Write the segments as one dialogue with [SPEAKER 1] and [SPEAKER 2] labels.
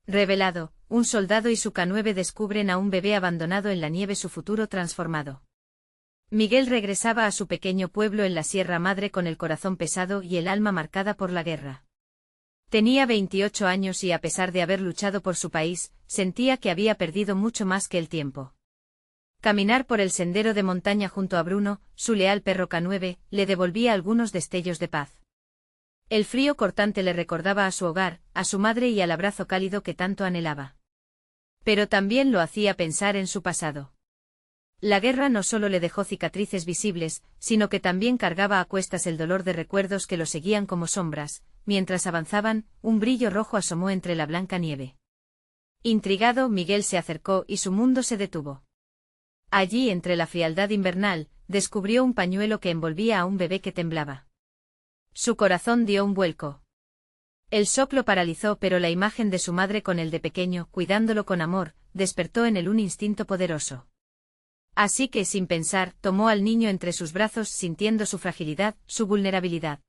[SPEAKER 1] Revelado, un soldado y su K9 descubren a un bebé abandonado en la nieve, su futuro transformado. Miguel regresaba a su pequeño pueblo en la Sierra Madre con el corazón pesado y el alma marcada por la guerra. Tenía 28 años y a pesar de haber luchado por su país, sentía que había perdido mucho más que el tiempo. Caminar por el sendero de montaña junto a Bruno, su leal perro K9, le devolvía algunos destellos de paz. El frío cortante le recordaba a su hogar, a su madre y al abrazo cálido que tanto anhelaba. Pero también lo hacía pensar en su pasado. La guerra no solo le dejó cicatrices visibles, sino que también cargaba a cuestas el dolor de recuerdos que lo seguían como sombras. Mientras avanzaban, un brillo rojo asomó entre la blanca nieve. Intrigado, Miguel se acercó y su mundo se detuvo. Allí, entre la frialdad invernal, descubrió un pañuelo que envolvía a un bebé que temblaba. Su corazón dio un vuelco. El shock lo paralizó, pero la imagen de su madre con el de pequeño, cuidándolo con amor, despertó en él un instinto poderoso. Así que, sin pensar, tomó al niño entre sus brazos, sintiendo su fragilidad, su vulnerabilidad.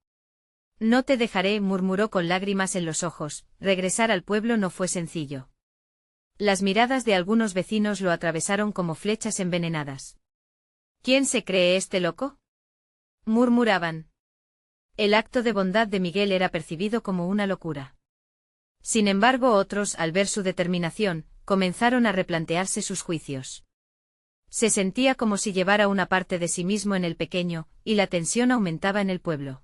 [SPEAKER 1] No te dejaré, murmuró con lágrimas en los ojos. Regresar al pueblo no fue sencillo. Las miradas de algunos vecinos lo atravesaron como flechas envenenadas. ¿Quién se cree este loco?, murmuraban. El acto de bondad de Miguel era percibido como una locura. Sin embargo, otros, al ver su determinación, comenzaron a replantearse sus juicios. Se sentía como si llevara una parte de sí mismo en el pequeño, y la tensión aumentaba en el pueblo.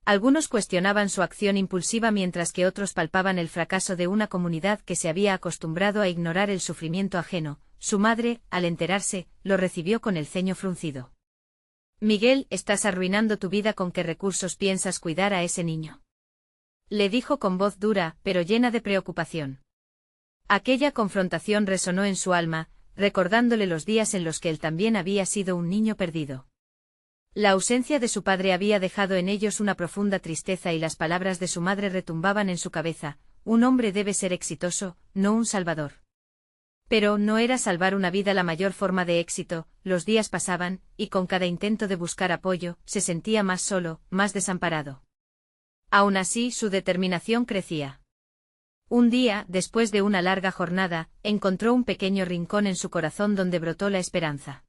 [SPEAKER 1] Algunos cuestionaban su acción impulsiva mientras que otros palpaban el fracaso de una comunidad que se había acostumbrado a ignorar el sufrimiento ajeno. Su madre, al enterarse, lo recibió con el ceño fruncido. Miguel, estás arruinando tu vida. ¿Con qué recursos piensas cuidar a ese niño?, le dijo con voz dura, pero llena de preocupación. Aquella confrontación resonó en su alma, recordándole los días en los que él también había sido un niño perdido. La ausencia de su padre había dejado en ellos una profunda tristeza y las palabras de su madre retumbaban en su cabeza: un hombre debe ser exitoso, no un salvador. Pero no era salvar una vida la mayor forma de éxito. Los días pasaban, y con cada intento de buscar apoyo, se sentía más solo, más desamparado. Aún así, su determinación crecía. Un día, después de una larga jornada, encontró un pequeño rincón en su corazón donde brotó la esperanza.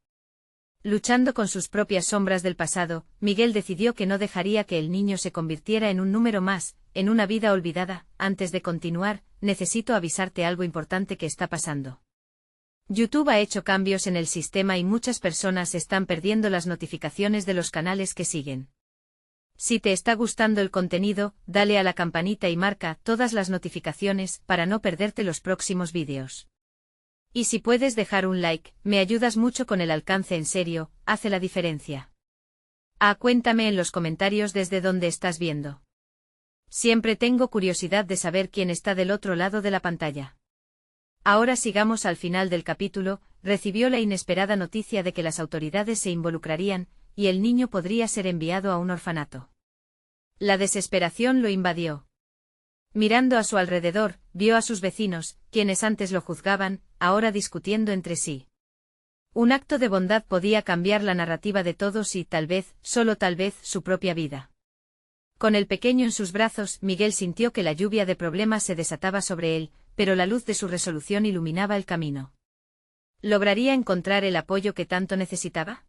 [SPEAKER 1] Luchando con sus propias sombras del pasado, Miguel decidió que no dejaría que el niño se convirtiera en un número más, en una vida olvidada. Antes de continuar, necesito avisarte algo importante que está pasando. YouTube ha hecho cambios en el sistema y muchas personas están perdiendo las notificaciones de los canales que siguen. Si te está gustando el contenido, dale a la campanita y marca todas las notificaciones para no perderte los próximos vídeos. Y si puedes dejar un like, me ayudas mucho con el alcance. En serio, hace la diferencia. Cuéntame en los comentarios desde dónde estás viendo. Siempre tengo curiosidad de saber quién está del otro lado de la pantalla. Ahora sigamos al final del capítulo. Recibió la inesperada noticia de que las autoridades se involucrarían, y el niño podría ser enviado a un orfanato. La desesperación lo invadió. Mirando a su alrededor, vio a sus vecinos, quienes antes lo juzgaban, ahora discutiendo entre sí. Un acto de bondad podía cambiar la narrativa de todos y, tal vez, solo tal vez, su propia vida. Con el pequeño en sus brazos, Miguel sintió que la lluvia de problemas se desataba sobre él, pero la luz de su resolución iluminaba el camino. ¿Lograría encontrar el apoyo que tanto necesitaba?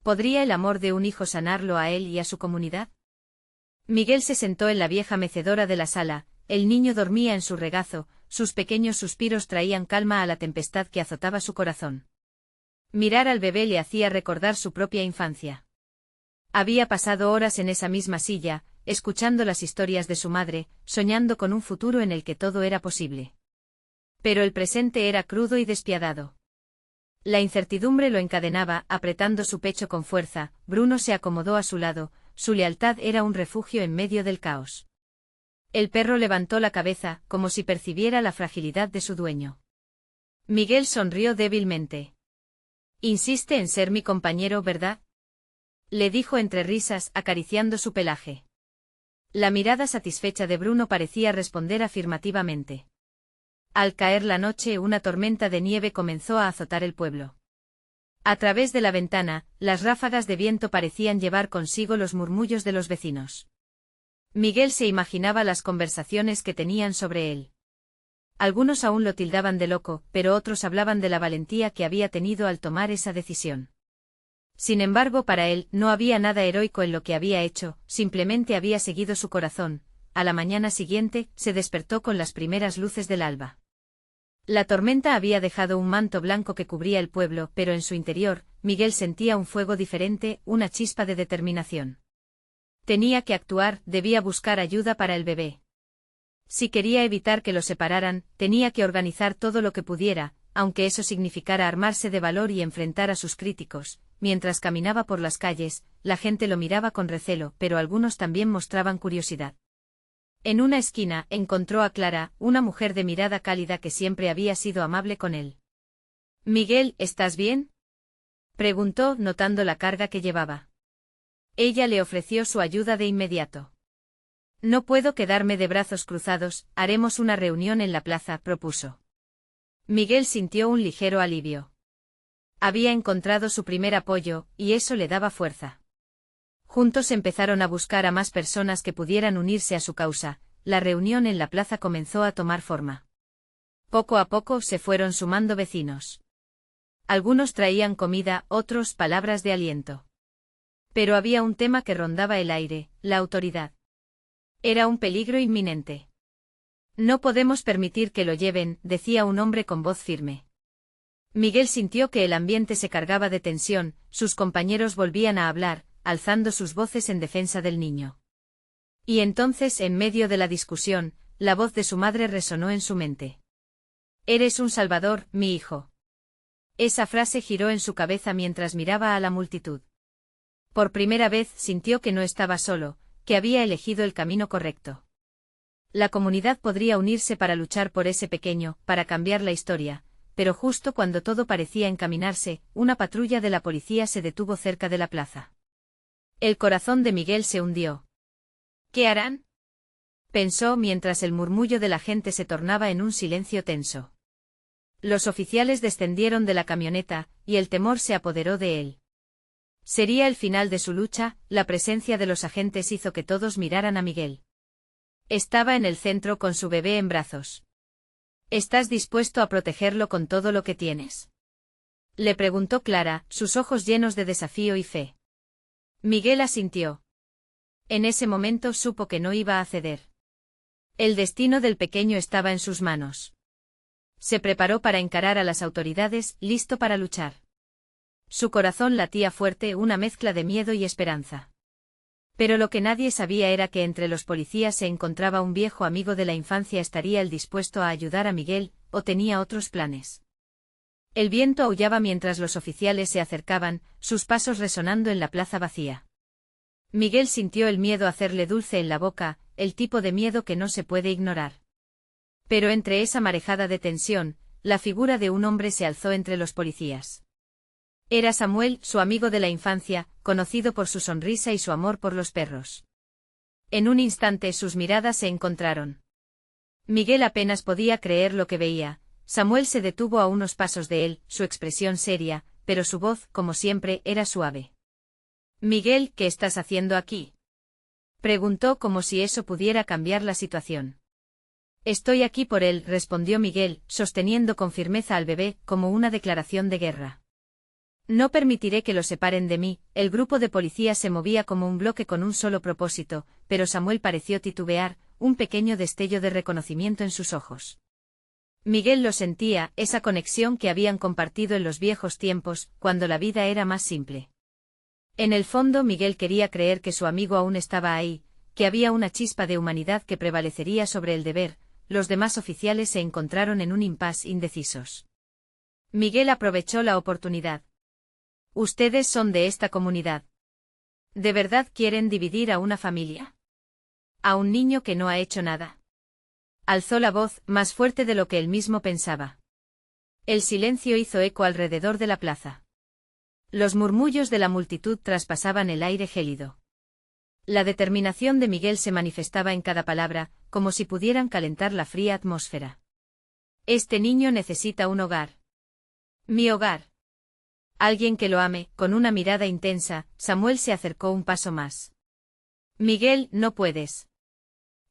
[SPEAKER 1] ¿Podría el amor de un hijo sanarlo a él y a su comunidad? Miguel se sentó en la vieja mecedora de la sala. El niño dormía en su regazo, sus pequeños suspiros traían calma a la tempestad que azotaba su corazón. Mirar al bebé le hacía recordar su propia infancia. Había pasado horas en esa misma silla, escuchando las historias de su madre, soñando con un futuro en el que todo era posible. Pero el presente era crudo y despiadado. La incertidumbre lo encadenaba, apretando su pecho con fuerza. Bruno se acomodó a su lado, su lealtad era un refugio en medio del caos. El perro levantó la cabeza, como si percibiera la fragilidad de su dueño. Miguel sonrió débilmente. «Insiste en ser mi compañero, ¿verdad?», le dijo entre risas, acariciando su pelaje. La mirada satisfecha de Bruno parecía responder afirmativamente. Al caer la noche, una tormenta de nieve comenzó a azotar el pueblo. A través de la ventana, las ráfagas de viento parecían llevar consigo los murmullos de los vecinos. Miguel se imaginaba las conversaciones que tenían sobre él. Algunos aún lo tildaban de loco, pero otros hablaban de la valentía que había tenido al tomar esa decisión. Sin embargo, para él, no había nada heroico en lo que había hecho, simplemente había seguido su corazón. A la mañana siguiente, se despertó con las primeras luces del alba. La tormenta había dejado un manto blanco que cubría el pueblo, pero en su interior, Miguel sentía un fuego diferente, una chispa de determinación. Tenía que actuar, debía buscar ayuda para el bebé. Si quería evitar que lo separaran, tenía que organizar todo lo que pudiera, aunque eso significara armarse de valor y enfrentar a sus críticos. Mientras caminaba por las calles, la gente lo miraba con recelo, pero algunos también mostraban curiosidad. En una esquina, encontró a Clara, una mujer de mirada cálida que siempre había sido amable con él. «Miguel, ¿estás bien?», preguntó, notando la carga que llevaba. Ella le ofreció su ayuda de inmediato. «No puedo quedarme de brazos cruzados, haremos una reunión en la plaza», propuso. Miguel sintió un ligero alivio. Había encontrado su primer apoyo, y eso le daba fuerza. Juntos empezaron a buscar a más personas que pudieran unirse a su causa. La reunión en la plaza comenzó a tomar forma. Poco a poco se fueron sumando vecinos. Algunos traían comida, otros palabras de aliento. Pero había un tema que rondaba el aire: la autoridad. Era un peligro inminente. «No podemos permitir que lo lleven», decía un hombre con voz firme. Miguel sintió que el ambiente se cargaba de tensión, sus compañeros volvían a hablar, alzando sus voces en defensa del niño. Y entonces, en medio de la discusión, la voz de su madre resonó en su mente. «Eres un salvador, mi hijo». Esa frase giró en su cabeza mientras miraba a la multitud. Por primera vez sintió que no estaba solo, que había elegido el camino correcto. La comunidad podría unirse para luchar por ese pequeño, para cambiar la historia, pero justo cuando todo parecía encaminarse, una patrulla de la policía se detuvo cerca de la plaza. El corazón de Miguel se hundió. «¿Qué harán?», pensó mientras el murmullo de la gente se tornaba en un silencio tenso. Los oficiales descendieron de la camioneta, y el temor se apoderó de él. Sería el final de su lucha. La presencia de los agentes hizo que todos miraran a Miguel. Estaba en el centro con su bebé en brazos. «¿Estás dispuesto a protegerlo con todo lo que tienes?», le preguntó Clara, sus ojos llenos de desafío y fe. Miguel asintió. En ese momento supo que no iba a ceder. El destino del pequeño estaba en sus manos. Se preparó para encarar a las autoridades, listo para luchar. Su corazón latía fuerte, una mezcla de miedo y esperanza. Pero lo que nadie sabía era que entre los policías se encontraba un viejo amigo de la infancia. ¿Estaría él dispuesto a ayudar a Miguel, o tenía otros planes? El viento aullaba mientras los oficiales se acercaban, sus pasos resonando en la plaza vacía. Miguel sintió el miedo hacerle dulce en la boca, el tipo de miedo que no se puede ignorar. Pero entre esa marejada de tensión, la figura de un hombre se alzó entre los policías. Era Samuel, su amigo de la infancia, conocido por su sonrisa y su amor por los perros. En un instante sus miradas se encontraron. Miguel apenas podía creer lo que veía. Samuel se detuvo a unos pasos de él, su expresión seria, pero su voz, como siempre, era suave. «Miguel, ¿qué estás haciendo aquí?», preguntó como si eso pudiera cambiar la situación. «Estoy aquí por él», respondió Miguel, sosteniendo con firmeza al bebé, como una declaración de guerra. «No permitiré que lo separen de mí». El grupo de policías se movía como un bloque con un solo propósito, pero Samuel pareció titubear, un pequeño destello de reconocimiento en sus ojos. Miguel lo sentía, esa conexión que habían compartido en los viejos tiempos, cuando la vida era más simple. En el fondo Miguel quería creer que su amigo aún estaba ahí, que había una chispa de humanidad que prevalecería sobre el deber. Los demás oficiales se encontraron en un impasse, indecisos. Miguel aprovechó la oportunidad. «Ustedes son de esta comunidad. ¿De verdad quieren dividir a una familia? ¿A un niño que no ha hecho nada?», alzó la voz, más fuerte de lo que él mismo pensaba. El silencio hizo eco alrededor de la plaza. Los murmullos de la multitud traspasaban el aire gélido. La determinación de Miguel se manifestaba en cada palabra, como si pudieran calentar la fría atmósfera. «Este niño necesita un hogar. Mi hogar. Alguien que lo ame». Con una mirada intensa, Samuel se acercó un paso más. «Miguel, no puedes.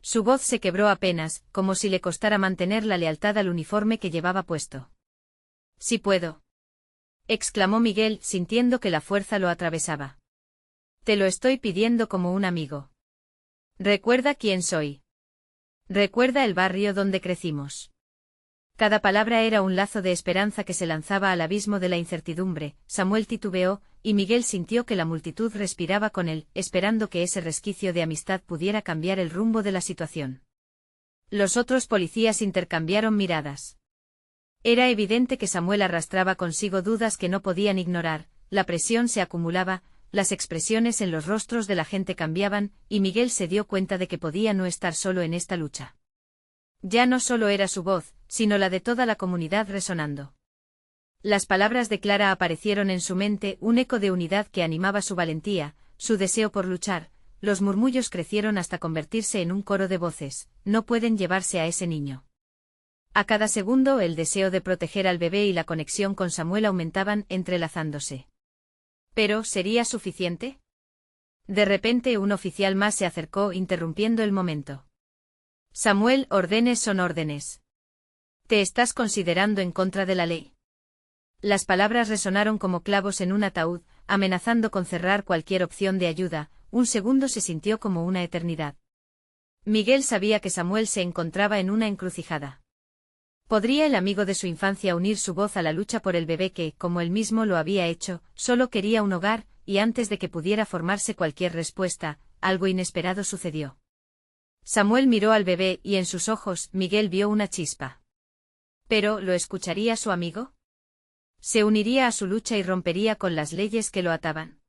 [SPEAKER 1] Su voz se quebró apenas, como si le costara mantener la lealtad al uniforme que llevaba puesto. «Sí puedo», exclamó Miguel, sintiendo que la fuerza lo atravesaba. «Te lo estoy pidiendo como un amigo. Recuerda quién soy. Recuerda el barrio donde crecimos». Cada palabra era un lazo de esperanza que se lanzaba al abismo de la incertidumbre. Samuel titubeó, y Miguel sintió que la multitud respiraba con él, esperando que ese resquicio de amistad pudiera cambiar el rumbo de la situación. Los otros policías intercambiaron miradas. Era evidente que Samuel arrastraba consigo dudas que no podían ignorar, la presión se acumulaba, las expresiones en los rostros de la gente cambiaban, y Miguel se dio cuenta de que podía no estar solo en esta lucha. Ya no solo era su voz, sino la de toda la comunidad resonando. Las palabras de Clara aparecieron en su mente, un eco de unidad que animaba su valentía, su deseo por luchar. Los murmullos crecieron hasta convertirse en un coro de voces: «No pueden llevarse a ese niño». A cada segundo el deseo de proteger al bebé y la conexión con Samuel aumentaban, entrelazándose. ¿Pero sería suficiente? De repente un oficial más se acercó, interrumpiendo el momento. «Samuel, órdenes son órdenes. ¿Te estás considerando en contra de la ley?». Las palabras resonaron como clavos en un ataúd, amenazando con cerrar cualquier opción de ayuda. Un segundo se sintió como una eternidad. Miguel sabía que Samuel se encontraba en una encrucijada. ¿Podría el amigo de su infancia unir su voz a la lucha por el bebé que, como él mismo lo había hecho, solo quería un hogar? Y antes de que pudiera formarse cualquier respuesta, algo inesperado sucedió. Samuel miró al bebé y en sus ojos Miguel vio una chispa. ¿Pero lo escucharía su amigo? ¿Se uniría a su lucha y rompería con las leyes que lo ataban?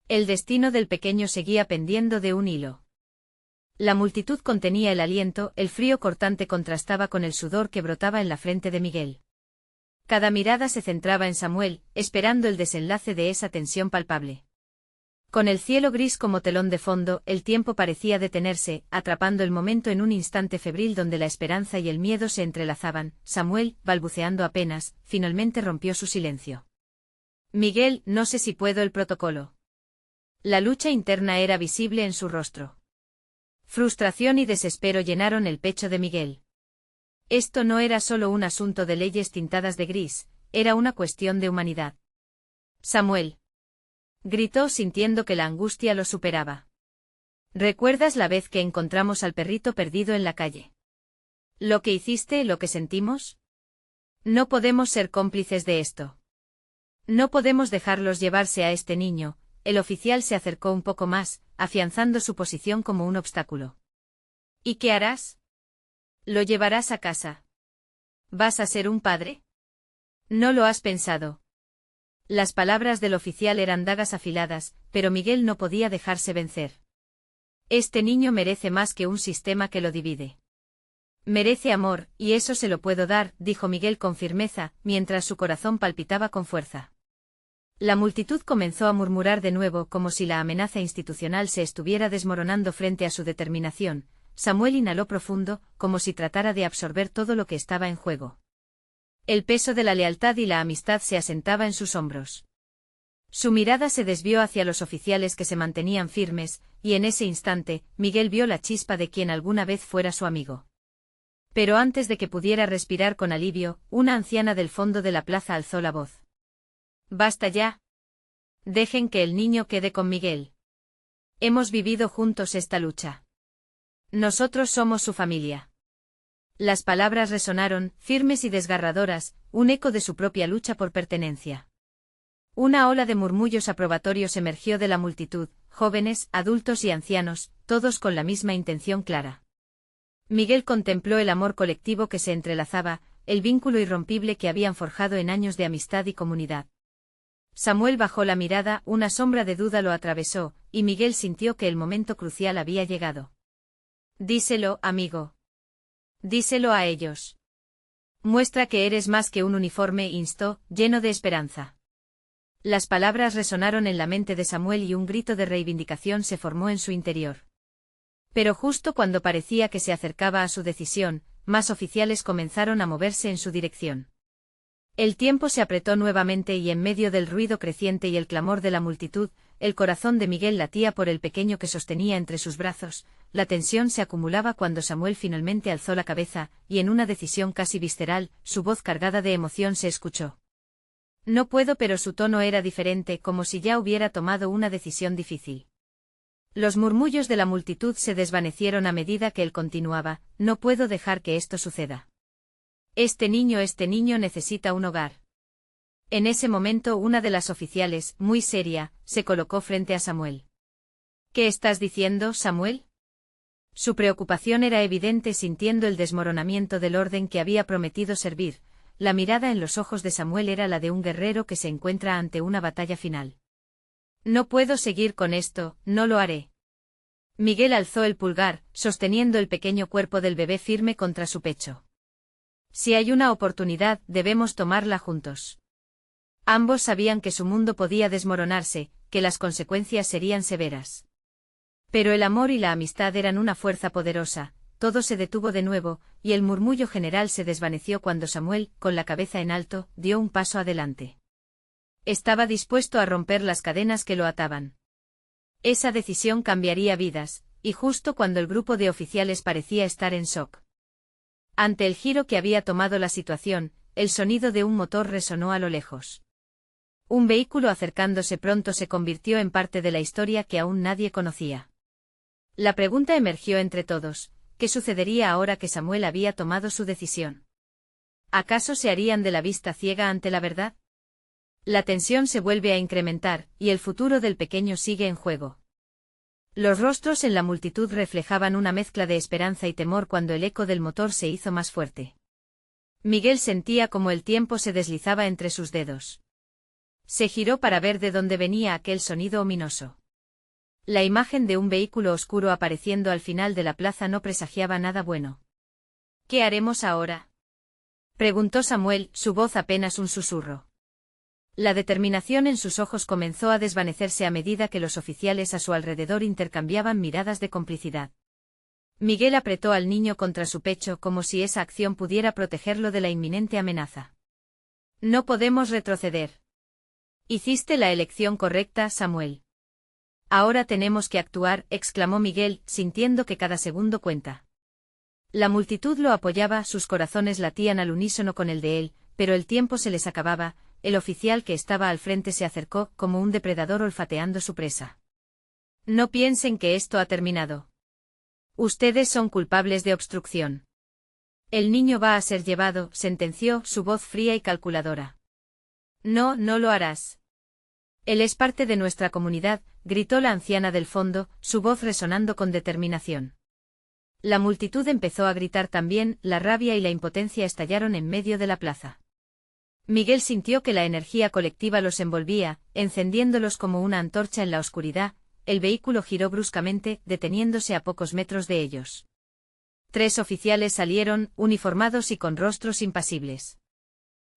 [SPEAKER 1] El destino del pequeño seguía pendiendo de un hilo. La multitud contenía el aliento, el frío cortante contrastaba con el sudor que brotaba en la frente de Miguel. Cada mirada se centraba en Samuel, esperando el desenlace de esa tensión palpable. Con el cielo gris como telón de fondo, el tiempo parecía detenerse, atrapando el momento en un instante febril donde la esperanza y el miedo se entrelazaban. Samuel, balbuceando apenas, finalmente rompió su silencio. «Miguel, no sé si puedo el protocolo». La lucha interna era visible en su rostro. Frustración y desespero llenaron el pecho de Miguel. Esto no era solo un asunto de leyes tintadas de gris, era una cuestión de humanidad. «Samuel», gritó sintiendo que la angustia lo superaba. «¿Recuerdas la vez que encontramos al perrito perdido en la calle? ¿Lo que hiciste, lo que sentimos? No podemos ser cómplices de esto. No podemos dejarlos llevarse a este niño». El oficial se acercó un poco más, afianzando su posición como un obstáculo. «¿Y qué harás? ¿Lo llevarás a casa? ¿Vas a ser un padre? ¿No lo has pensado?». Las palabras del oficial eran dagas afiladas, pero Miguel no podía dejarse vencer. «Este niño merece más que un sistema que lo divide. Merece amor, y eso se lo puedo dar», dijo Miguel con firmeza, mientras su corazón palpitaba con fuerza. La multitud comenzó a murmurar de nuevo como si la amenaza institucional se estuviera desmoronando frente a su determinación. Samuel inhaló profundo, como si tratara de absorber todo lo que estaba en juego. El peso de la lealtad y la amistad se asentaba en sus hombros. Su mirada se desvió hacia los oficiales que se mantenían firmes, y en ese instante, Miguel vio la chispa de quien alguna vez fuera su amigo. Pero antes de que pudiera respirar con alivio, una anciana del fondo de la plaza alzó la voz. «Basta ya. Dejen que el niño quede con Miguel. Hemos vivido juntos esta lucha. Nosotros somos su familia». Las palabras resonaron, firmes y desgarradoras, un eco de su propia lucha por pertenencia. Una ola de murmullos aprobatorios emergió de la multitud, jóvenes, adultos y ancianos, todos con la misma intención clara. Miguel contempló el amor colectivo que se entrelazaba, el vínculo irrompible que habían forjado en años de amistad y comunidad. Samuel bajó la mirada, una sombra de duda lo atravesó, y Miguel sintió que el momento crucial había llegado. «Díselo, amigo. Díselo a ellos. Muestra que eres más que un uniforme», instó, lleno de esperanza. Las palabras resonaron en la mente de Samuel y un grito de reivindicación se formó en su interior. Pero justo cuando parecía que se acercaba a su decisión, más oficiales comenzaron a moverse en su dirección. El tiempo se apretó nuevamente y en medio del ruido creciente y el clamor de la multitud, el corazón de Miguel latía por el pequeño que sostenía entre sus brazos, la tensión se acumulaba cuando Samuel finalmente alzó la cabeza, y en una decisión casi visceral, su voz cargada de emoción se escuchó. No puedo, pero su tono era diferente, como si ya hubiera tomado una decisión difícil. Los murmullos de la multitud se desvanecieron a medida que él continuaba, no puedo dejar que esto suceda. Este niño necesita un hogar. En ese momento una de las oficiales, muy seria, se colocó frente a Samuel. ¿Qué estás diciendo, Samuel? Su preocupación era evidente sintiendo el desmoronamiento del orden que había prometido servir. La mirada en los ojos de Samuel era la de un guerrero que se encuentra ante una batalla final. No puedo seguir con esto, no lo haré. Miguel alzó el pulgar, sosteniendo el pequeño cuerpo del bebé firme contra su pecho. Si hay una oportunidad, debemos tomarla juntos. Ambos sabían que su mundo podía desmoronarse, que las consecuencias serían severas. Pero el amor y la amistad eran una fuerza poderosa. Todo se detuvo de nuevo, y el murmullo general se desvaneció cuando Samuel, con la cabeza en alto, dio un paso adelante. Estaba dispuesto a romper las cadenas que lo ataban. Esa decisión cambiaría vidas, y justo cuando el grupo de oficiales parecía estar en shock. Ante el giro que había tomado la situación, el sonido de un motor resonó a lo lejos. Un vehículo acercándose pronto se convirtió en parte de la historia que aún nadie conocía. La pregunta emergió entre todos: ¿qué sucedería ahora que Samuel había tomado su decisión? ¿Acaso se harían de la vista ciega ante la verdad? La tensión se vuelve a incrementar, y el futuro del pequeño sigue en juego. Los rostros en la multitud reflejaban una mezcla de esperanza y temor cuando el eco del motor se hizo más fuerte. Miguel sentía como el tiempo se deslizaba entre sus dedos. Se giró para ver de dónde venía aquel sonido ominoso. La imagen de un vehículo oscuro apareciendo al final de la plaza no presagiaba nada bueno. ¿Qué haremos ahora?, preguntó Samuel, su voz apenas un susurro. La determinación en sus ojos comenzó a desvanecerse a medida que los oficiales a su alrededor intercambiaban miradas de complicidad. Miguel apretó al niño contra su pecho como si esa acción pudiera protegerlo de la inminente amenaza. No podemos retroceder. Hiciste la elección correcta, Samuel. Ahora tenemos que actuar, exclamó Miguel, sintiendo que cada segundo cuenta. La multitud lo apoyaba, sus corazones latían al unísono con el de él, pero el tiempo se les acababa. El oficial que estaba al frente se acercó, como un depredador olfateando su presa. No piensen que esto ha terminado. Ustedes son culpables de obstrucción. El niño va a ser llevado, sentenció, su voz fría y calculadora. No, no lo harás. Él es parte de nuestra comunidad, gritó la anciana del fondo, su voz resonando con determinación. La multitud empezó a gritar también, la rabia y la impotencia estallaron en medio de la plaza. Miguel sintió que la energía colectiva los envolvía, encendiéndolos como una antorcha en la oscuridad. El vehículo giró bruscamente, deteniéndose a pocos metros de ellos. 3 oficiales salieron, uniformados y con rostros impasibles.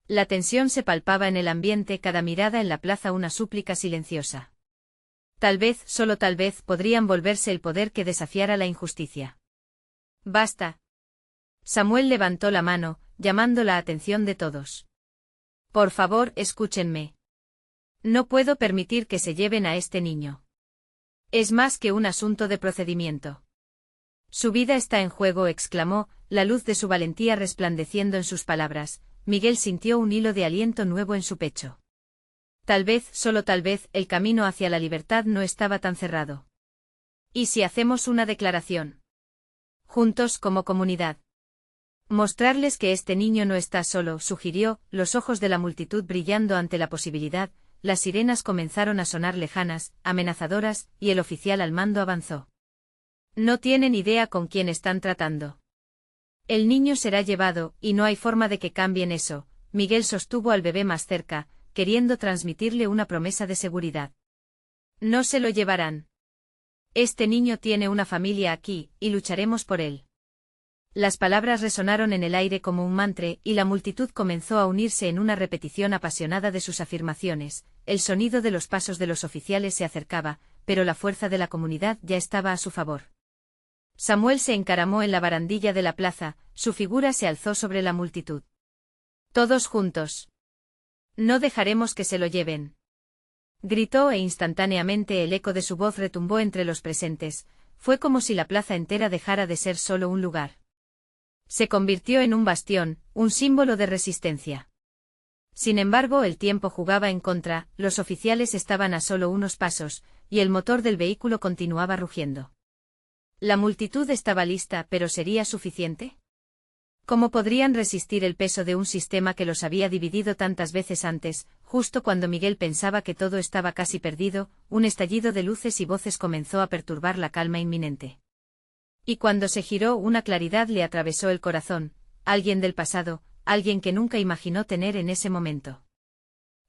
[SPEAKER 1] La tensión se palpaba en el ambiente, cada mirada en la plaza una súplica silenciosa. Tal vez, solo tal vez, podrían volverse el poder que desafiara la injusticia. Basta. Samuel levantó la mano, llamando la atención de todos. Por favor, escúchenme. No puedo permitir que se lleven a este niño. Es más que un asunto de procedimiento. Su vida está en juego, exclamó, la luz de su valentía resplandeciendo en sus palabras. Miguel sintió un hilo de aliento nuevo en su pecho. Tal vez, solo tal vez, el camino hacia la libertad no estaba tan cerrado. ¿Y si hacemos una declaración? Juntos como comunidad. Mostrarles que este niño no está solo, sugirió, los ojos de la multitud brillando ante la posibilidad. Las sirenas comenzaron a sonar lejanas, amenazadoras, y el oficial al mando avanzó. No tienen idea con quién están tratando. El niño será llevado, y no hay forma de que cambien eso. Miguel sostuvo al bebé más cerca, queriendo transmitirle una promesa de seguridad. No se lo llevarán. Este niño tiene una familia aquí, y lucharemos por él. Las palabras resonaron en el aire como un mantra, y la multitud comenzó a unirse en una repetición apasionada de sus afirmaciones. El sonido de los pasos de los oficiales se acercaba, pero la fuerza de la comunidad ya estaba a su favor. Samuel se encaramó en la barandilla de la plaza, su figura se alzó sobre la multitud. Todos juntos. No dejaremos que se lo lleven. Gritó e instantáneamente el eco de su voz retumbó entre los presentes, fue como si la plaza entera dejara de ser solo un lugar. Se convirtió en un bastión, un símbolo de resistencia. Sin embargo, el tiempo jugaba en contra, los oficiales estaban a solo unos pasos, y el motor del vehículo continuaba rugiendo. La multitud estaba lista, pero ¿sería suficiente? ¿Cómo podrían resistir el peso de un sistema que los había dividido tantas veces antes? Justo cuando Miguel pensaba que todo estaba casi perdido, un estallido de luces y voces comenzó a perturbar la calma inminente. Y cuando se giró, una claridad le atravesó el corazón, alguien del pasado, alguien que nunca imaginó tener en ese momento.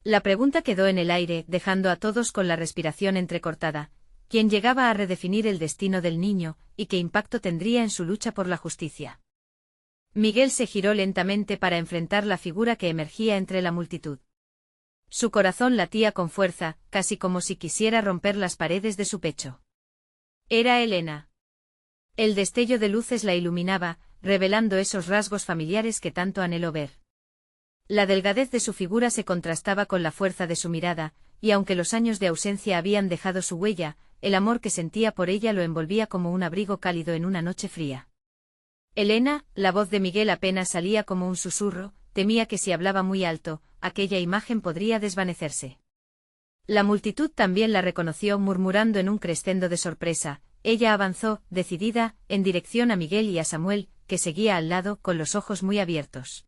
[SPEAKER 1] La pregunta quedó en el aire, dejando a todos con la respiración entrecortada. ¿Quién llegaba a redefinir el destino del niño, y qué impacto tendría en su lucha por la justicia? Miguel se giró lentamente para enfrentar la figura que emergía entre la multitud. Su corazón latía con fuerza, casi como si quisiera romper las paredes de su pecho. Era Elena. El destello de luces la iluminaba, revelando esos rasgos familiares que tanto anheló ver. La delgadez de su figura se contrastaba con la fuerza de su mirada, y aunque los años de ausencia habían dejado su huella, el amor que sentía por ella lo envolvía como un abrigo cálido en una noche fría. Elena, la voz de Miguel apenas salía como un susurro, temía que si hablaba muy alto, aquella imagen podría desvanecerse. La multitud también la reconoció murmurando en un crescendo de sorpresa. Ella avanzó, decidida, en dirección a Miguel y a Samuel, que seguía al lado, con los ojos muy abiertos.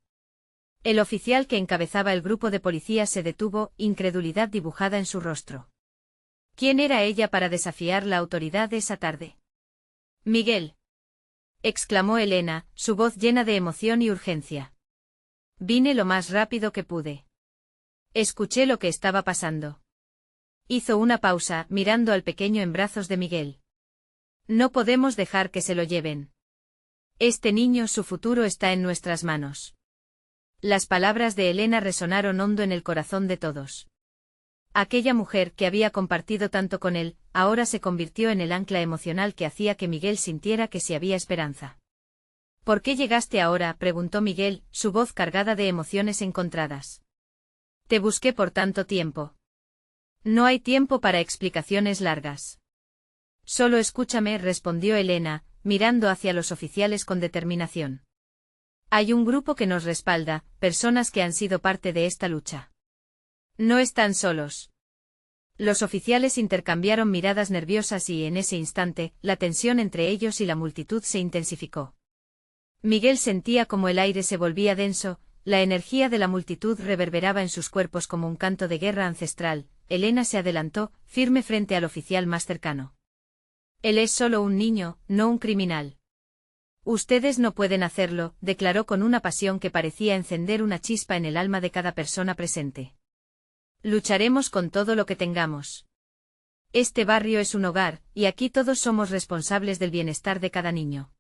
[SPEAKER 1] El oficial que encabezaba el grupo de policías se detuvo, incredulidad dibujada en su rostro. ¿Quién era ella para desafiar la autoridad esa tarde? Miguel, exclamó Elena, su voz llena de emoción y urgencia. Vine lo más rápido que pude. Escuché lo que estaba pasando. Hizo una pausa, mirando al pequeño en brazos de Miguel. No podemos dejar que se lo lleven. Este niño, su futuro está en nuestras manos. Las palabras de Elena resonaron hondo en el corazón de todos. Aquella mujer que había compartido tanto con él, ahora se convirtió en el ancla emocional que hacía que Miguel sintiera que sí había esperanza. ¿Por qué llegaste ahora?, preguntó Miguel, su voz cargada de emociones encontradas. Te busqué por tanto tiempo. No hay tiempo para explicaciones largas. Solo escúchame, respondió Elena, mirando hacia los oficiales con determinación. Hay un grupo que nos respalda, personas que han sido parte de esta lucha. No están solos. Los oficiales intercambiaron miradas nerviosas y en ese instante, la tensión entre ellos y la multitud se intensificó. Miguel sentía como el aire se volvía denso, la energía de la multitud reverberaba en sus cuerpos como un canto de guerra ancestral. Elena se adelantó, firme frente al oficial más cercano. Él es solo un niño, no un criminal. Ustedes no pueden hacerlo, declaró con una pasión que parecía encender una chispa en el alma de cada persona presente. Lucharemos con todo lo que tengamos. Este barrio es un hogar, y aquí todos somos responsables del bienestar de cada niño.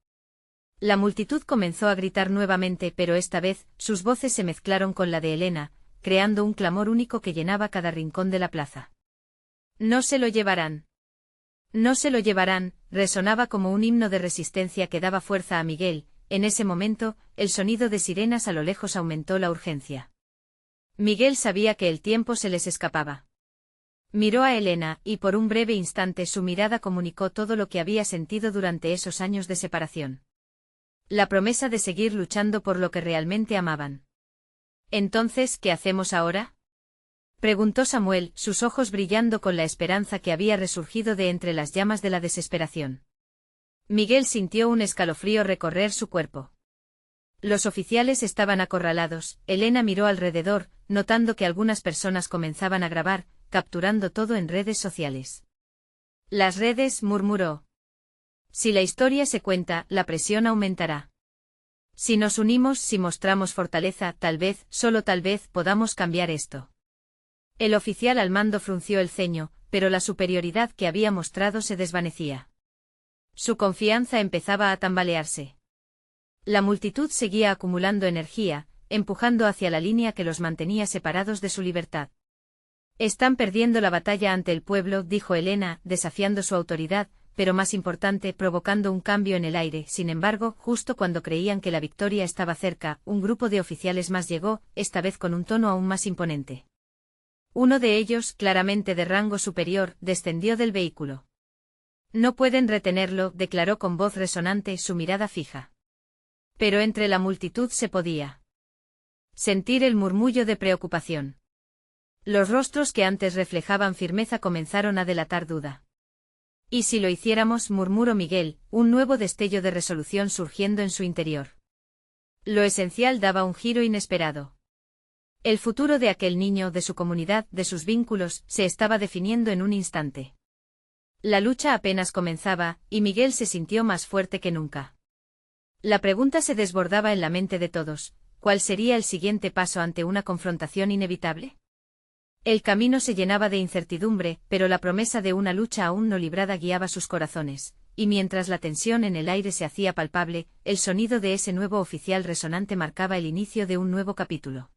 [SPEAKER 1] La multitud comenzó a gritar nuevamente, pero esta vez, sus voces se mezclaron con la de Elena, creando un clamor único que llenaba cada rincón de la plaza. No se lo llevarán. No se lo llevarán, resonaba como un himno de resistencia que daba fuerza a Miguel. En ese momento, el sonido de sirenas a lo lejos aumentó la urgencia. Miguel sabía que el tiempo se les escapaba. Miró a Elena, y por un breve instante su mirada comunicó todo lo que había sentido durante esos años de separación. La promesa de seguir luchando por lo que realmente amaban. Entonces, ¿qué hacemos ahora?, preguntó Samuel, sus ojos brillando con la esperanza que había resurgido de entre las llamas de la desesperación. Miguel sintió un escalofrío recorrer su cuerpo. Los oficiales estaban acorralados. Elena miró alrededor, notando que algunas personas comenzaban a grabar, capturando todo en redes sociales. Las redes, murmuró. Si la historia se cuenta, la presión aumentará. Si nos unimos, si mostramos fortaleza, tal vez, solo tal vez, podamos cambiar esto. El oficial al mando frunció el ceño, pero la superioridad que había mostrado se desvanecía. Su confianza empezaba a tambalearse. La multitud seguía acumulando energía, empujando hacia la línea que los mantenía separados de su libertad. Están perdiendo la batalla ante el pueblo, dijo Elena, desafiando su autoridad, pero más importante, provocando un cambio en el aire. Sin embargo, justo cuando creían que la victoria estaba cerca, un grupo de oficiales más llegó, esta vez con un tono aún más imponente. Uno de ellos, claramente de rango superior, descendió del vehículo. No pueden retenerlo, declaró con voz resonante, su mirada fija. Pero entre la multitud se podía sentir el murmullo de preocupación. Los rostros que antes reflejaban firmeza comenzaron a delatar duda. ¿Y si lo hiciéramos?, murmuró Miguel, un nuevo destello de resolución surgiendo en su interior. Lo esencial daba un giro inesperado. El futuro de aquel niño, de su comunidad, de sus vínculos, se estaba definiendo en un instante. La lucha apenas comenzaba, y Miguel se sintió más fuerte que nunca. La pregunta se desbordaba en la mente de todos: ¿cuál sería el siguiente paso ante una confrontación inevitable? El camino se llenaba de incertidumbre, pero la promesa de una lucha aún no librada guiaba sus corazones, y mientras la tensión en el aire se hacía palpable, el sonido de ese nuevo oficial resonante marcaba el inicio de un nuevo capítulo.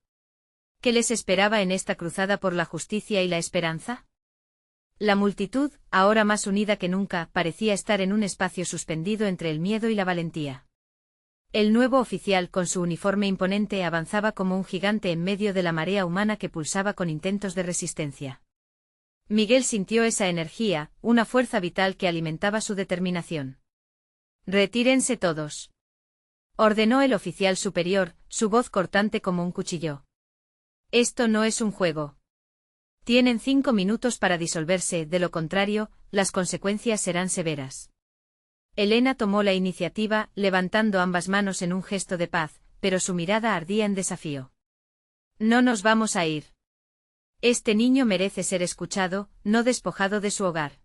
[SPEAKER 1] ¿Qué les esperaba en esta cruzada por la justicia y la esperanza? La multitud, ahora más unida que nunca, parecía estar en un espacio suspendido entre el miedo y la valentía. El nuevo oficial, con su uniforme imponente, avanzaba como un gigante en medio de la marea humana que pulsaba con intentos de resistencia. Miguel sintió esa energía, una fuerza vital que alimentaba su determinación. «Retírense todos», ordenó el oficial superior, su voz cortante como un cuchillo. «Esto no es un juego. Tienen 5 minutos para disolverse, de lo contrario, las consecuencias serán severas». Elena tomó la iniciativa, levantando ambas manos en un gesto de paz, pero su mirada ardía en desafío. «No nos vamos a ir. Este niño merece ser escuchado, no despojado de su hogar.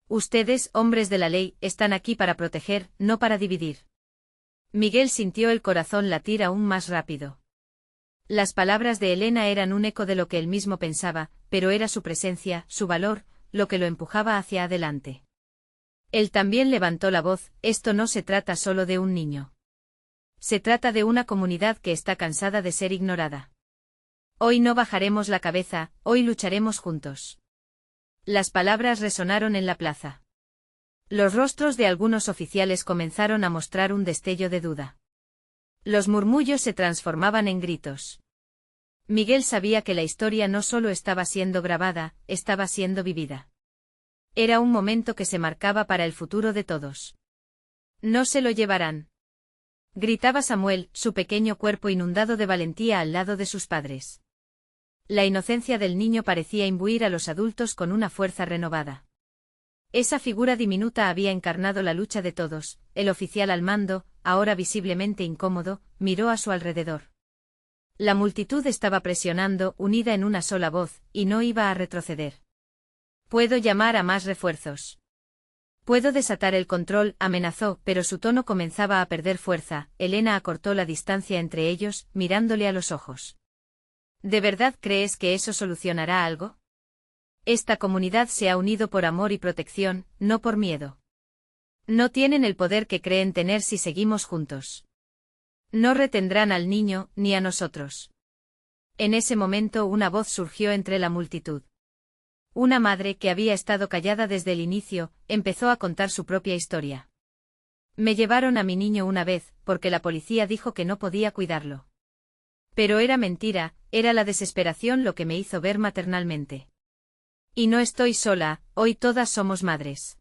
[SPEAKER 1] Ustedes, hombres de la ley, están aquí para proteger, no para dividir». Miguel sintió el corazón latir aún más rápido. Las palabras de Elena eran un eco de lo que él mismo pensaba, pero era su presencia, su valor, lo que lo empujaba hacia adelante. Él también levantó la voz: «Esto no se trata solo de un niño. Se trata de una comunidad que está cansada de ser ignorada. Hoy no bajaremos la cabeza, hoy lucharemos juntos». Las palabras resonaron en la plaza. Los rostros de algunos oficiales comenzaron a mostrar un destello de duda. Los murmullos se transformaban en gritos. Miguel sabía que la historia no solo estaba siendo grabada, estaba siendo vivida. Era un momento que se marcaba para el futuro de todos. «No se lo llevarán», gritaba Samuel, su pequeño cuerpo inundado de valentía al lado de sus padres. La inocencia del niño parecía imbuir a los adultos con una fuerza renovada. Esa figura diminuta había encarnado la lucha de todos. El oficial al mando, ahora visiblemente incómodo, miró a su alrededor. La multitud estaba presionando, unida en una sola voz, y no iba a retroceder. «Puedo llamar a más refuerzos. Puedo desatar el control», amenazó, pero su tono comenzaba a perder fuerza. Elena acortó la distancia entre ellos, mirándole a los ojos. «¿De verdad crees que eso solucionará algo? Esta comunidad se ha unido por amor y protección, no por miedo. No tienen el poder que creen tener si seguimos juntos. No retendrán al niño, ni a nosotros». En ese momento una voz surgió entre la multitud. Una madre, que había estado callada desde el inicio, empezó a contar su propia historia. «Me llevaron a mi niño una vez, porque la policía dijo que no podía cuidarlo. Pero era mentira, era la desesperación lo que me hizo ver maternalmente. Y no estoy sola, hoy todas somos madres.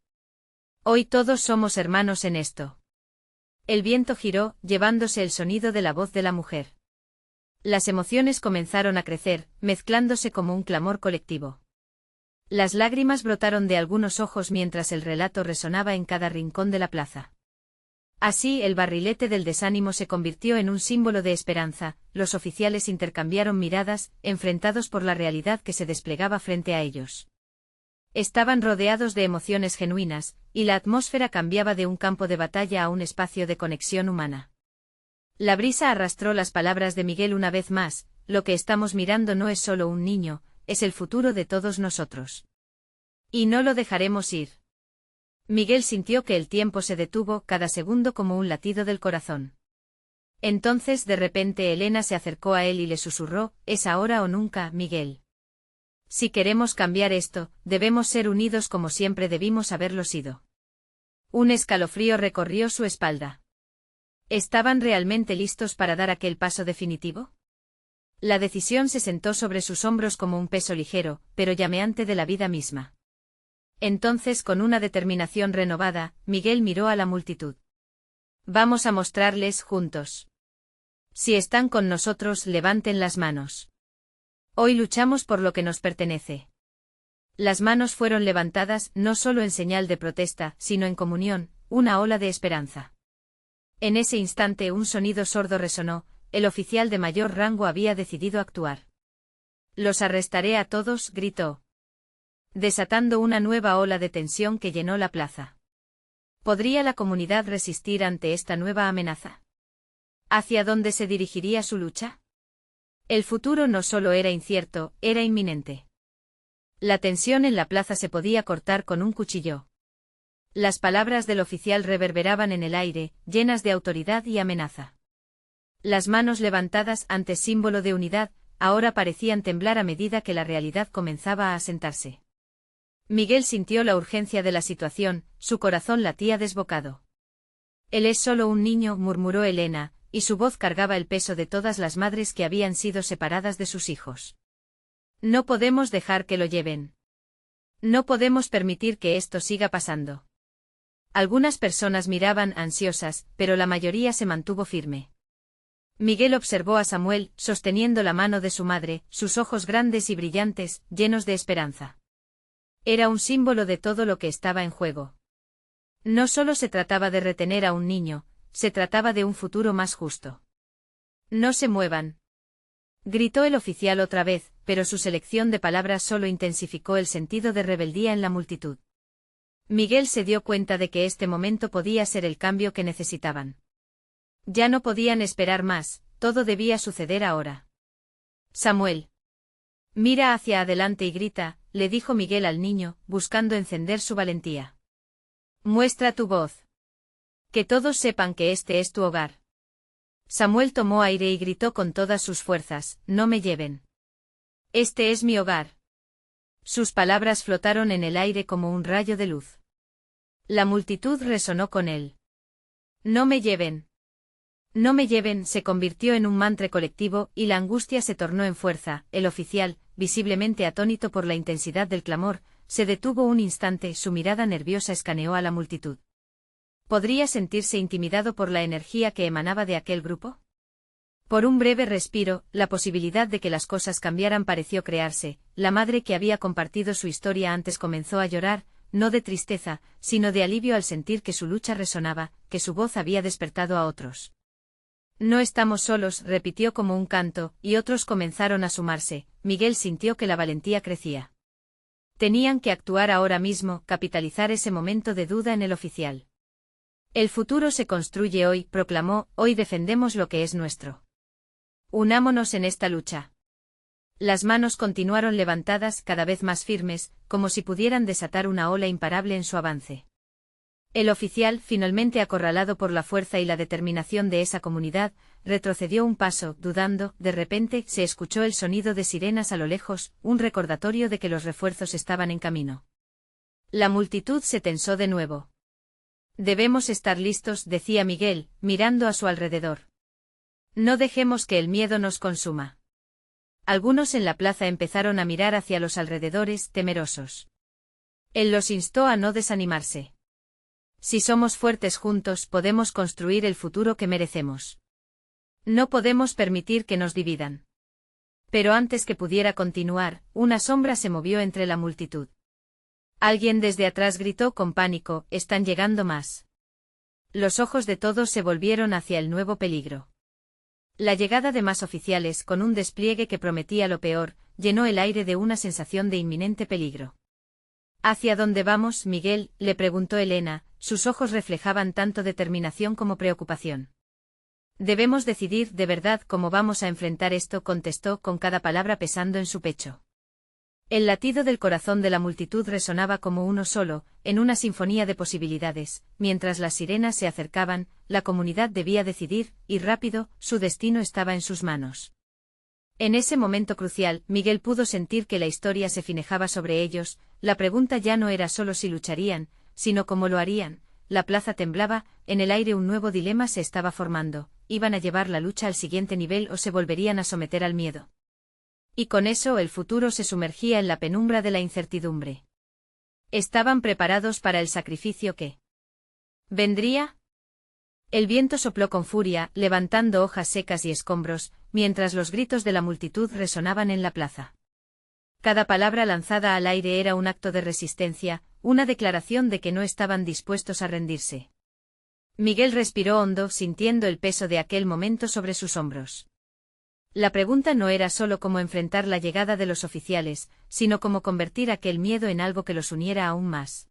[SPEAKER 1] Hoy todos somos hermanos en esto». El viento giró, llevándose el sonido de la voz de la mujer. Las emociones comenzaron a crecer, mezclándose como un clamor colectivo. Las lágrimas brotaron de algunos ojos mientras el relato resonaba en cada rincón de la plaza. Así el barrilete del desánimo se convirtió en un símbolo de esperanza. Los oficiales intercambiaron miradas, enfrentados por la realidad que se desplegaba frente a ellos. Estaban rodeados de emociones genuinas, y la atmósfera cambiaba de un campo de batalla a un espacio de conexión humana. La brisa arrastró las palabras de Miguel una vez más: «Lo que estamos mirando no es solo un niño, es el futuro de todos nosotros. Y no lo dejaremos ir». Miguel sintió que el tiempo se detuvo, cada segundo como un latido del corazón. Entonces de repente Elena se acercó a él y le susurró: «Es ahora o nunca, Miguel. Si queremos cambiar esto, debemos ser unidos como siempre debimos haberlo sido». Un escalofrío recorrió su espalda. ¿Estaban realmente listos para dar aquel paso definitivo? La decisión se sentó sobre sus hombros como un peso ligero, pero llameante de la vida misma. Entonces, con una determinación renovada, Miguel miró a la multitud. Vamos a mostrarles juntos. Si están con nosotros, levanten las manos. Hoy luchamos por lo que nos pertenece. Las manos fueron levantadas no solo en señal de protesta, sino en comunión, una ola de esperanza. En ese instante un sonido sordo resonó, el oficial de mayor rango había decidido actuar. Los arrestaré a todos, gritó, desatando una nueva ola de tensión que llenó la plaza. ¿Podría la comunidad resistir ante esta nueva amenaza? ¿Hacia dónde se dirigiría su lucha? El futuro no solo era incierto, era inminente. La tensión en la plaza se podía cortar con un cuchillo. Las palabras del oficial reverberaban en el aire, llenas de autoridad y amenaza. Las manos levantadas ante símbolo de unidad, ahora parecían temblar a medida que la realidad comenzaba a asentarse. Miguel sintió la urgencia de la situación, su corazón latía desbocado. Él es solo un niño, murmuró Elena, y su voz cargaba el peso de todas las madres que habían sido separadas de sus hijos. No podemos dejar que lo lleven. No podemos permitir que esto siga pasando. Algunas personas miraban ansiosas, pero la mayoría se mantuvo firme. Miguel observó a Samuel, sosteniendo la mano de su madre, sus ojos grandes y brillantes, llenos de esperanza. Era un símbolo de todo lo que estaba en juego. No solo se trataba de retener a un niño, se trataba de un futuro más justo. No se muevan, gritó el oficial otra vez, pero su selección de palabras solo intensificó el sentido de rebeldía en la multitud. Miguel se dio cuenta de que este momento podía ser el cambio que necesitaban. Ya no podían esperar más, todo debía suceder ahora. Samuel, mira hacia adelante y grita, le dijo Miguel al niño, buscando encender su valentía. Muestra tu voz. Que todos sepan que este es tu hogar. Samuel tomó aire y gritó con todas sus fuerzas, no me lleven. Este es mi hogar. Sus palabras flotaron en el aire como un rayo de luz. La multitud resonó con él. No me lleven. No me lleven se convirtió en un mantra colectivo y la angustia se tornó en fuerza. El oficial, visiblemente atónito por la intensidad del clamor, se detuvo un instante, su mirada nerviosa escaneó a la multitud. ¿Podría sentirse intimidado por la energía que emanaba de aquel grupo? Por un breve respiro, la posibilidad de que las cosas cambiaran pareció crearse. La madre que había compartido su historia antes comenzó a llorar, no de tristeza, sino de alivio al sentir que su lucha resonaba, que su voz había despertado a otros. No estamos solos, repitió como un canto, y otros comenzaron a sumarse. Miguel sintió que la valentía crecía. Tenían que actuar ahora mismo, capitalizar ese momento de duda en el oficial. El futuro se construye hoy, proclamó, hoy defendemos lo que es nuestro. Unámonos en esta lucha. Las manos continuaron levantadas, cada vez más firmes, como si pudieran desatar una ola imparable en su avance. El oficial, finalmente acorralado por la fuerza y la determinación de esa comunidad, retrocedió un paso, dudando. De repente, se escuchó el sonido de sirenas a lo lejos, un recordatorio de que los refuerzos estaban en camino. La multitud se tensó de nuevo. Debemos estar listos, decía Miguel, mirando a su alrededor. No dejemos que el miedo nos consuma. Algunos en la plaza empezaron a mirar hacia los alrededores, temerosos. Él los instó a no desanimarse. Si somos fuertes juntos, podemos construir el futuro que merecemos. No podemos permitir que nos dividan. Pero antes que pudiera continuar, una sombra se movió entre la multitud. Alguien desde atrás gritó con pánico, están llegando más. Los ojos de todos se volvieron hacia el nuevo peligro. La llegada de más oficiales, con un despliegue que prometía lo peor, llenó el aire de una sensación de inminente peligro. ¿Hacia dónde vamos, Miguel?, le preguntó Elena, sus ojos reflejaban tanto determinación como preocupación. Debemos decidir de verdad cómo vamos a enfrentar esto, contestó con cada palabra pesando en su pecho. El latido del corazón de la multitud resonaba como uno solo, en una sinfonía de posibilidades. Mientras las sirenas se acercaban, la comunidad debía decidir, y rápido, su destino estaba en sus manos. En ese momento crucial, Miguel pudo sentir que la historia se finejaba sobre ellos. La pregunta ya no era solo si lucharían, sino cómo lo harían. la plaza temblaba, en el aire un nuevo dilema se estaba formando: ¿iban a llevar la lucha al siguiente nivel o se volverían a someter al miedo? Y con eso el futuro se sumergía en la penumbra de la incertidumbre. ¿Estaban preparados para el sacrificio que vendría? El viento sopló con furia, levantando hojas secas y escombros, mientras los gritos de la multitud resonaban en la plaza. Cada palabra lanzada al aire era un acto de resistencia, una declaración de que no estaban dispuestos a rendirse. Miguel respiró hondo, sintiendo el peso de aquel momento sobre sus hombros. La pregunta no era solo cómo enfrentar la llegada de los oficiales, sino cómo convertir aquel miedo en algo que los uniera aún más.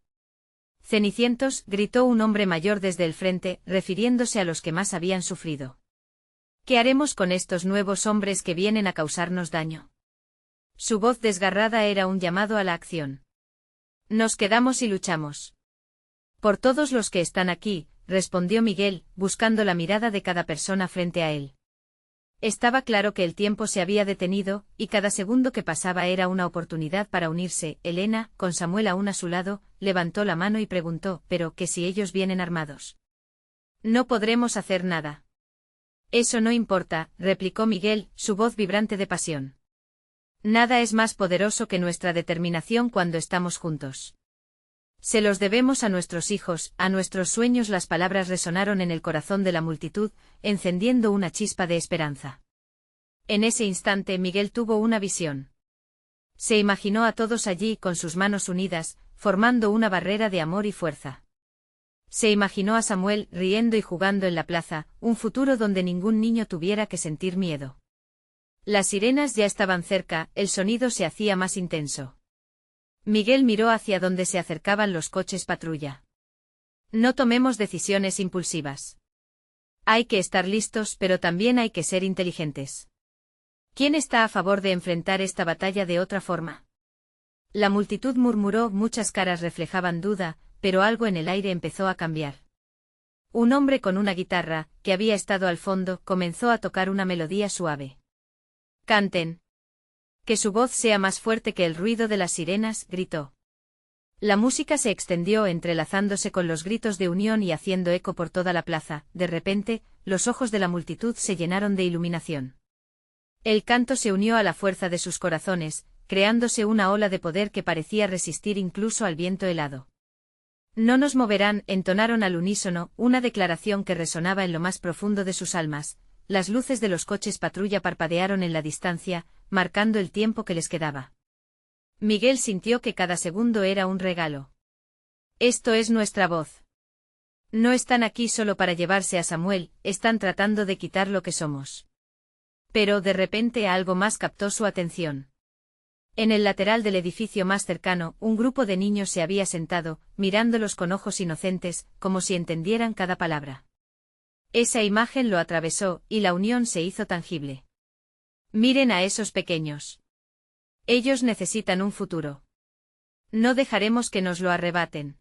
[SPEAKER 1] «Cenicientos», gritó un hombre mayor desde el frente, refiriéndose a los que más habían sufrido. «¿Qué haremos con estos nuevos hombres que vienen a causarnos daño?» Su voz desgarrada era un llamado a la acción. «Nos quedamos y luchamos». «Por todos los que están aquí», respondió Miguel, buscando la mirada de cada persona frente a él. Estaba claro que el tiempo se había detenido, y cada segundo que pasaba era una oportunidad para unirse. Elena, con Samuel aún a su lado, levantó la mano y preguntó: «¿Pero qué si ellos vienen armados?» «No podremos hacer nada». «Eso no importa», replicó Miguel, su voz vibrante de pasión. «Nada es más poderoso que nuestra determinación cuando estamos juntos. Se los debemos a nuestros hijos, a nuestros sueños». Las palabras resonaron en el corazón de la multitud, encendiendo una chispa de esperanza. En ese instante Miguel tuvo una visión. Se imaginó a todos allí con sus manos unidas, formando una barrera de amor y fuerza. Se imaginó a Samuel riendo y jugando en la plaza, un futuro donde ningún niño tuviera que sentir miedo. Las sirenas ya estaban cerca, el sonido se hacía más intenso. Miguel miró hacia donde se acercaban los coches patrulla. «No tomemos decisiones impulsivas. Hay que estar listos, pero también hay que ser inteligentes. ¿Quién está a favor de enfrentar esta batalla de otra forma?» La multitud murmuró, muchas caras reflejaban duda, pero algo en el aire empezó a cambiar. Un hombre con una guitarra, que había estado al fondo, comenzó a tocar una melodía suave. «Canten. Que su voz sea más fuerte que el ruido de las sirenas», gritó. La música se extendió entrelazándose con los gritos de unión y haciendo eco por toda la plaza. De repente, los ojos de la multitud se llenaron de iluminación. El canto se unió a la fuerza de sus corazones, creándose una ola de poder que parecía resistir incluso al viento helado. «No nos moverán», entonaron al unísono, una declaración que resonaba en lo más profundo de sus almas. Las luces de los coches patrulla parpadearon en la distancia, marcando el tiempo que les quedaba. Miguel sintió que cada segundo era un regalo. «Esto es nuestra voz. No están aquí solo para llevarse a Samuel, están tratando de quitar lo que somos». Pero de repente algo más captó su atención. En el lateral del edificio más cercano, un grupo de niños se había sentado, mirándolos con ojos inocentes, como si entendieran cada palabra. Esa imagen lo atravesó, y la unión se hizo tangible. «Miren a esos pequeños. Ellos necesitan un futuro. No dejaremos que nos lo arrebaten».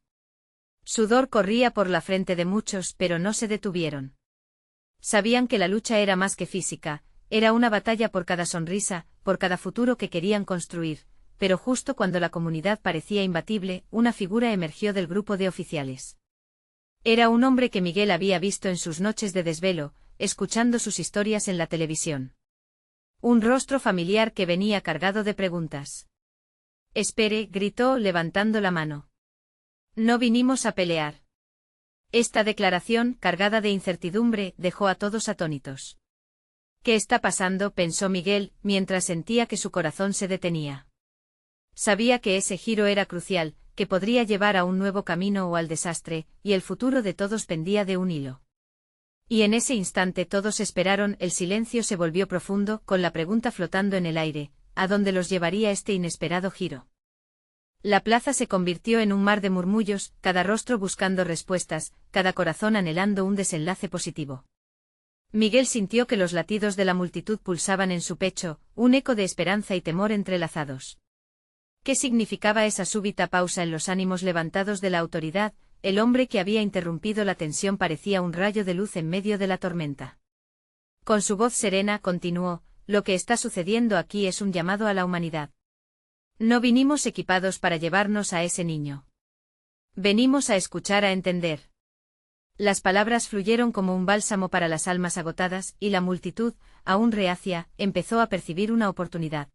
[SPEAKER 1] Sudor corría por la frente de muchos, pero no se detuvieron. Sabían que la lucha era más que física, era una batalla por cada sonrisa, por cada futuro que querían construir, pero justo cuando la comunidad parecía imbatible, una figura emergió del grupo de oficiales. Era un hombre que Miguel había visto en sus noches de desvelo, escuchando sus historias en la televisión. Un rostro familiar que venía cargado de preguntas. «Espere», gritó, levantando la mano. «No vinimos a pelear». Esta declaración, cargada de incertidumbre, dejó a todos atónitos. «¿Qué está pasando?», pensó Miguel, mientras sentía que su corazón se detenía. Sabía que ese giro era crucial, que podría llevar a un nuevo camino o al desastre, y el futuro de todos pendía de un hilo. Y en ese instante todos esperaron, el silencio se volvió profundo, con la pregunta flotando en el aire: ¿a dónde los llevaría este inesperado giro? La plaza se convirtió en un mar de murmullos, cada rostro buscando respuestas, cada corazón anhelando un desenlace positivo. Miguel sintió que los latidos de la multitud pulsaban en su pecho, un eco de esperanza y temor entrelazados. ¿Qué significaba esa súbita pausa en los ánimos levantados de la autoridad? El hombre que había interrumpido la tensión parecía un rayo de luz en medio de la tormenta. Con su voz serena continuó: «Lo que está sucediendo aquí es un llamado a la humanidad. No vinimos equipados para llevarnos a ese niño. Venimos a escuchar, a entender». Las palabras fluyeron como un bálsamo para las almas agotadas, y la multitud, aún reacia, empezó a percibir una oportunidad.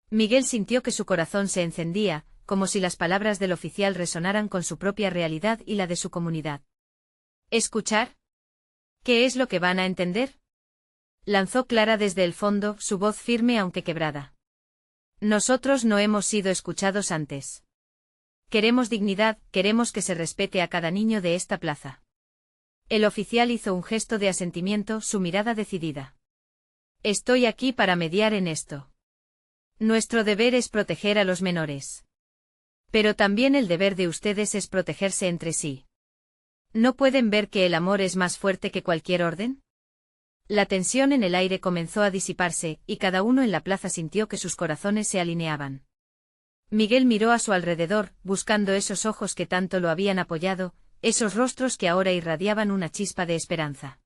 [SPEAKER 1] Miguel sintió que su corazón se encendía, como si las palabras del oficial resonaran con su propia realidad y la de su comunidad. ¿Escuchar? ¿Qué es lo que van a entender? Lanzó Clara desde el fondo, su voz firme aunque quebrada. Nosotros no hemos sido escuchados antes. Queremos dignidad, queremos que se respete a cada niño de esta plaza. El oficial hizo un gesto de asentimiento, su mirada decidida. Estoy aquí para mediar en esto. Nuestro deber es proteger a los menores. Pero también el deber de ustedes es protegerse entre sí. ¿No pueden ver que el amor es más fuerte que cualquier orden? La tensión en el aire comenzó a disiparse, y cada uno en la plaza sintió que sus corazones se alineaban. Miguel miró a su alrededor, buscando esos ojos que tanto lo habían apoyado, esos rostros que ahora irradiaban una chispa de esperanza.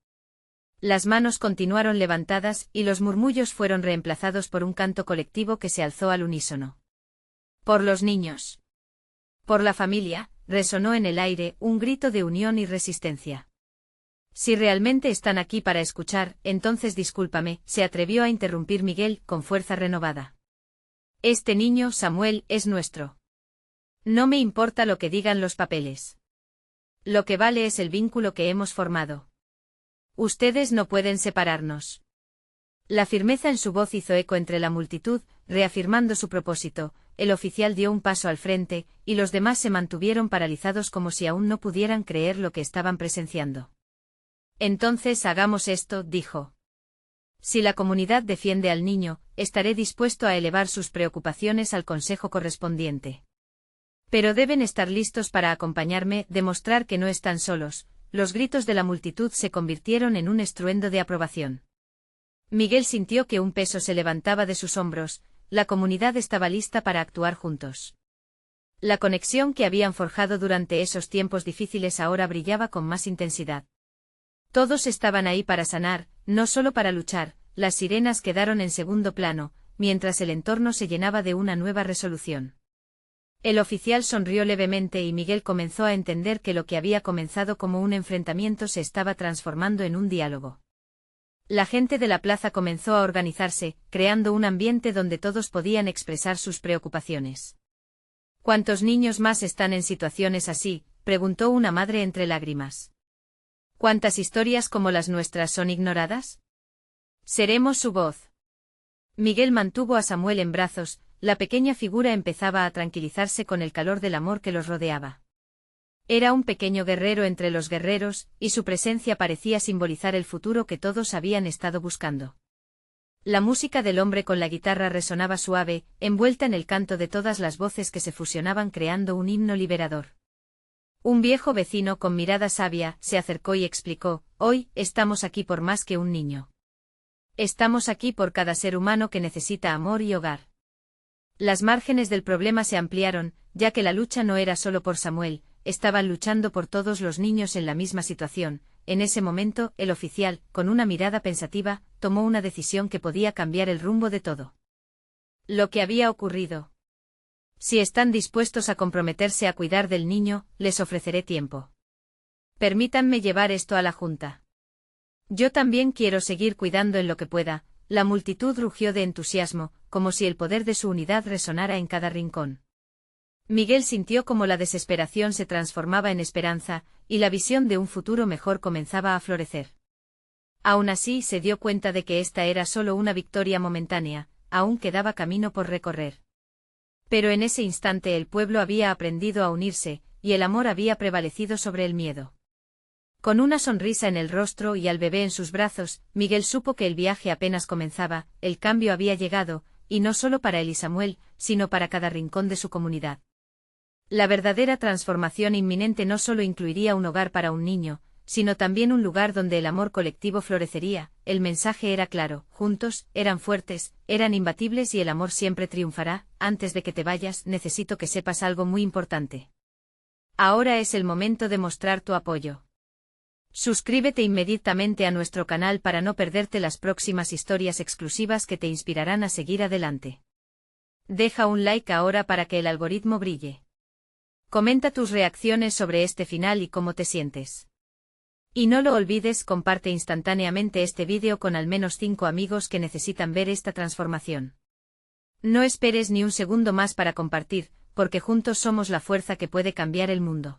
[SPEAKER 1] Las manos continuaron levantadas, y los murmullos fueron reemplazados por un canto colectivo que se alzó al unísono. Por los niños. Por la familia, resonó en el aire un grito de unión y resistencia. Si realmente están aquí para escuchar, entonces discúlpame, se atrevió a interrumpir Miguel, con fuerza renovada. Este niño, Samuel, es nuestro. No me importa lo que digan los papeles. Lo que vale es el vínculo que hemos formado. Ustedes no pueden separarnos. La firmeza en su voz hizo eco entre la multitud, reafirmando su propósito. El oficial dio un paso al frente, y los demás se mantuvieron paralizados como si aún no pudieran creer lo que estaban presenciando. Entonces hagamos esto, dijo. Si la comunidad defiende al niño, estaré dispuesto a elevar sus preocupaciones al consejo correspondiente. Pero deben estar listos para acompañarme, demostrar que no están solos. Los gritos de la multitud se convirtieron en un estruendo de aprobación. Miguel sintió que un peso se levantaba de sus hombros, la comunidad estaba lista para actuar juntos. La conexión que habían forjado durante esos tiempos difíciles ahora brillaba con más intensidad. Todos estaban ahí para sanar, no solo para luchar. Las sirenas quedaron en segundo plano, mientras el entorno se llenaba de una nueva resolución. El oficial sonrió levemente y Miguel comenzó a entender que lo que había comenzado como un enfrentamiento se estaba transformando en un diálogo. La gente de la plaza comenzó a organizarse, creando un ambiente donde todos podían expresar sus preocupaciones. ¿Cuántos niños más están en situaciones así?, preguntó una madre entre lágrimas. ¿Cuántas historias como las nuestras son ignoradas? Seremos su voz. Miguel mantuvo a Samuel en brazos, la pequeña figura empezaba a tranquilizarse con el calor del amor que los rodeaba. Era un pequeño guerrero entre los guerreros, y su presencia parecía simbolizar el futuro que todos habían estado buscando. La música del hombre con la guitarra resonaba suave, envuelta en el canto de todas las voces que se fusionaban creando un himno liberador. Un viejo vecino con mirada sabia se acercó y explicó: hoy, estamos aquí por más que un niño. Estamos aquí por cada ser humano que necesita amor y hogar. Las márgenes del problema se ampliaron, ya que la lucha no era solo por Samuel, estaban luchando por todos los niños en la misma situación. En ese momento, el oficial, con una mirada pensativa, tomó una decisión que podía cambiar el rumbo de todo. Lo que había ocurrido. Si están dispuestos a comprometerse a cuidar del niño, les ofreceré tiempo. Permítanme llevar esto a la Junta. Yo también quiero seguir cuidando en lo que pueda. La multitud rugió de entusiasmo, como si el poder de su unidad resonara en cada rincón. Miguel sintió como la desesperación se transformaba en esperanza, y la visión de un futuro mejor comenzaba a florecer. Aún así se dio cuenta de que esta era solo una victoria momentánea, aún quedaba camino por recorrer. Pero en ese instante el pueblo había aprendido a unirse, y el amor había prevalecido sobre el miedo. Con una sonrisa en el rostro y al bebé en sus brazos, Miguel supo que el viaje apenas comenzaba, el cambio había llegado, y no solo para él y Samuel, sino para cada rincón de su comunidad. La verdadera transformación inminente no solo incluiría un hogar para un niño, sino también un lugar donde el amor colectivo florecería. El mensaje era claro: juntos, eran fuertes, eran imbatibles y el amor siempre triunfará. Antes de que te vayas, necesito que sepas algo muy importante. Ahora es el momento de mostrar tu apoyo. Suscríbete inmediatamente a nuestro canal para no perderte las próximas historias exclusivas que te inspirarán a seguir adelante. Deja un like ahora para que el algoritmo brille. Comenta tus reacciones sobre este final y cómo te sientes. Y no lo olvides, comparte instantáneamente este vídeo con al menos 5 amigos que necesitan ver esta transformación. No esperes ni un segundo más para compartir, porque juntos somos la fuerza que puede cambiar el mundo.